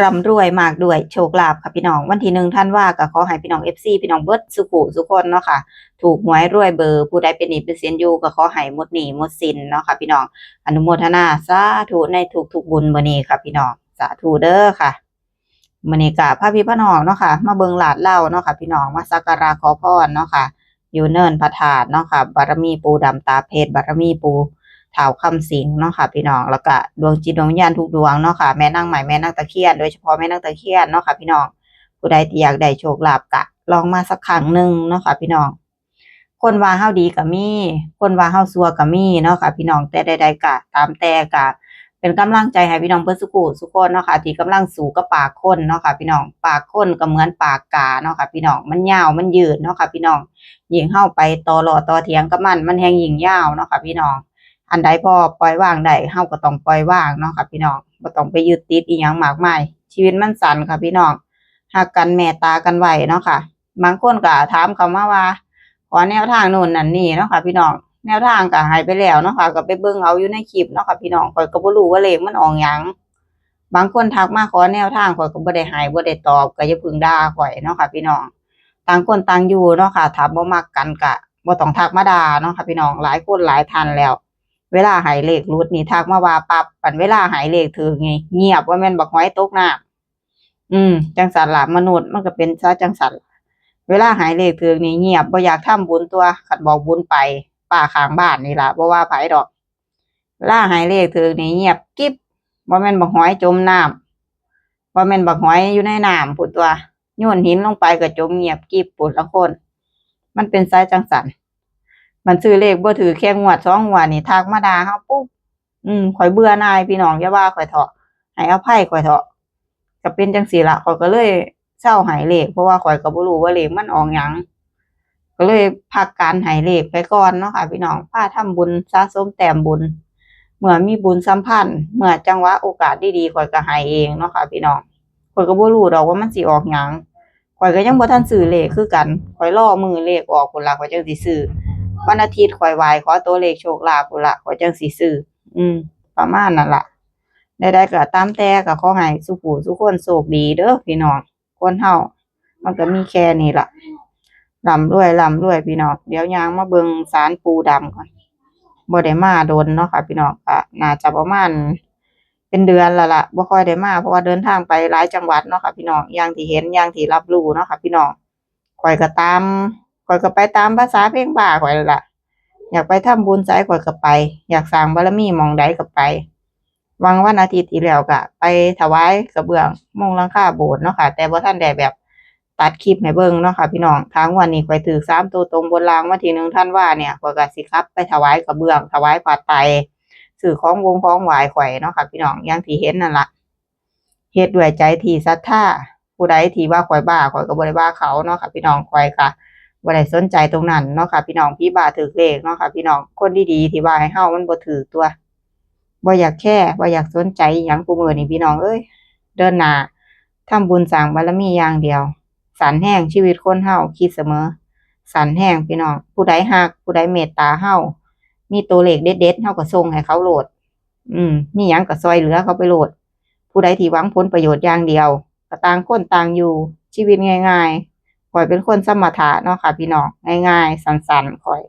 ร่ำรวยมากด้วยโชคลาภค่ะพี่น้องวันที่1ธันวาก็ขอให้พี่น้องFCพี่น้องเบิดสุขุสุขคนเนาะค่ะถูกหวยรวยเบอร์ผู้ใดเป็นหนี้เป็นสินอยู่ก็ขอให้หมดหนี้หมดสินเนาะค่ะพี่น้องอนุโมทนาสาธุในทุกบุญมื้อนี้ค่ะพี่น้องสาธุเด้อค่ะมื้อนี้ก็พาพี่น้องเนาะค่ะมาเบิ่งลาดเหล้าเนาะค่ะพี่น้องมาสักการะขอพรเนาะค่ะอยู่เนินพระธาตุเนาะค่ะบารมีปู่ดำตาเพชรบารมีปู่ท้าวคำสิงห์เนาะค่ะพี่น้องแล้วก็ดวงจิตดวงวิญญาณทุกดวงเนาะค่ะแม่นางใหม่แม่นางตะเคียนโดยเฉพาะแม่นางตะเคียนเนาะค่ะพี่น้องผู้ใดที่อยากได้โชคลาภก็ลองมาสักครั้งหนึ่งเนาะค่ะพี่น้องคนว่าเฮาดีก็มีคนว่าเฮาซัวก็มีเนาะค่ะพี่น้องแต่ใดๆก็ตามแต่ก็เป็นกำลังใจให้พี่น้องเพิ่นสุขคนเนาะค่ะที่กำลังสู้กับปากคนเนาะค่ะพี่น้องปากคนก็เหมือนปากกาเนาะค่ะพี่น้องมันยาวมันยืดเนาะค่ะพี่น้องยิ่งเฮาไปต่อล้อต่อเถียงกับมันแฮงยิ่งยาวเนาะค่ะพี่น้อง อันใดพอปล่อยวางได้เฮาก็ต้องปล่อยวางเนาะค่ะพี่น้องบ่ต้องไปยึดติดอีหยังมากมายชีวิตมันสั้นค่ะพี่น้องรักกันเมตตากันไว้เนาะค่ะบางคนก็ถามเข้ามาว่าขอแนวทางโน่นนั่นนี่เนาะค่ะพี่น้องแนวทางก็ให้ไปแล้วเนาะค่ะก็ไปเบิ่งเอาอยู่ในคลิปเนาะค่ะพี่น้องข้อยก็บ่รู้ว่าเลขมันออกหยังบางคนทักมาขอแนวทางข้อยก็บ่ได้ให้บ่ได้ตอบก็อย่าเพิ่งด่าข้อยเนาะค่ะพี่น้องต่างคนต่างอยู่เนาะค่ะถ้าบ่มักกันก็บ่ต้องทักมาด่าเนาะค่ะพี่น้องหลายคนหลายท่านแล้วเวลาให้เลขหลุดนี่ทักมาว่าปั๊บปันเวลาให้เลขถูกนี่เงียบว่าแม่นบักหอยตกน้ำจังซั่นล่ะมนุษย์มันก็เป็นซะจังซั่นเวลาให้เลขถูกนี่เงียบบ่อยากทำบุญตัวคันบอกบุญไปป้าข้างบ้านนี่ล่ะบ่ว่าไผดอกเวลาให้เลขถูกนี่เงียบกิ๊บบ่แม่นบักหอยจมน้ำบ่แม่นบักหอยอยู่ในน้ำพู้นตัวโยนหินลงไปก็จมเงียบกิ๊บพู้นละคนมันเป็นซะจังซั่นมันซื้อเลขบ่ถือแค่งวด2งวดนี่ทักมาด่าเฮาปุ๊บข้อยเบื่อหน่ายพี่น้องอย่าว่าข้อยเถาะให้อภัยข้อยเถาะก็เป็นจังซี่ล่ะข้อยก็เลยเซาให้เลขเพราะว่าข้อยก็บ่รู้ว่าเลขมันออกหยังก็เลยพักการให้เลขไปก่อนเนาะค่ะพี่น้องพาทำบุญสะสมแต้มบุญเมื่อมีบุญสัมพันธ์เมื่อจังหวะโอกาสดีๆข้อยก็ให้เองเนาะค่ะพี่น้องข้อยก็บ่รู้ดอกว่ามันสิออกหยังข้อยก็ยังบ่ทันซื้อเลขคือกันข้อยรอมื้อเลขออกพุ่นล่ะข้อยจังสิซื้อวันอาทิตย์ข้อยไหว้ขอตัวเลขโชคลาภพุ่นล่ะข้อยจังสิซื้อประมาณนั้นล่ะใดๆก็ตามแต่ก็ขอให้สุขผู้สุขคนโชคดีเด้อพี่น้องคนเฮามันก็มีแค่นี้ล่ะร่ำรวยพี่น้องเดี๋ยวย่างมาเบิ่งศาลปู่ดำก่อนบ่ได้มาโดนเนาะค่ะพี่น้องก็น่าจะประมาณเป็นเดือนแล้วล่ะบ่ค่อยได้มาเพราะว่าเดินทางไปหลายจังหวัดเนาะค่ะพี่น้องอย่างที่เห็นอย่างที่รับรู้เนาะค่ะพี่น้องข้อยก็ไปตามภาษาเพลงบ้าข้อยนั่นล่ะอยากไปทำบุญไสข้อยก็ไปอยากสร้างบารมีหม้องใดก็ไปวันอาทิตย์ที่แล้วก็ไปถวายกระเบื้องมุงหลังคาโบสถ์เนาะค่ะแต่บ่ทันได้แบบตัดคลิปให้เบิ่งเนาะค่ะพี่น้องทางวันนี้ข้อยถูก3ตัวตรงบนรางวันที่1ธันวาเนี่ยข้อยก็สิขับไปถวายกระเบื้องถวายผ้าไตรซื้อของของไหว้ข้อยเนาะค่ะพี่น้องอย่างที่เห็นนั่นล่ะเฮ็ดด้วยใจที่ศรัทธาผู้ใดที่ว่าข้อยบ้าข้อยก็บ่ได้ว่าเขาเนาะค่ะพี่น้องข้อยก็บ่ได้สนใจตรงนั้นเนาะค่ะพี่น้องผีบ้าถูกเลขเนาะค่ะพี่น้องคนดีๆที่ว่าให้เฮามันบ่ถูกตัวบ่อยากแคร์บ่อยากสนใจอิหยังซุมื้อนี้พี่น้องเอ้ยเดินหน้าทำบุญสร้างบารมีอย่างเดียวสั้นแรงชีวิตคนเฮาคิดเสมอสั้นแรงพี่น้องผู้ใดรักผู้ใดเมตตาเฮามีตัวเลขเด็ดๆเฮาก็ส่งให้เขาโลดมีหยังก็ช่วยเหลือเขาไปโลดผู้ใดที่หวังผลประโยชน์อย่างเดียวก็ต่างคนต่างอยู่ชีวิตง่ายๆข้อยเป็นคนสมถะเนาะค่ะพี่น้องง่ายๆสั้นๆข้อย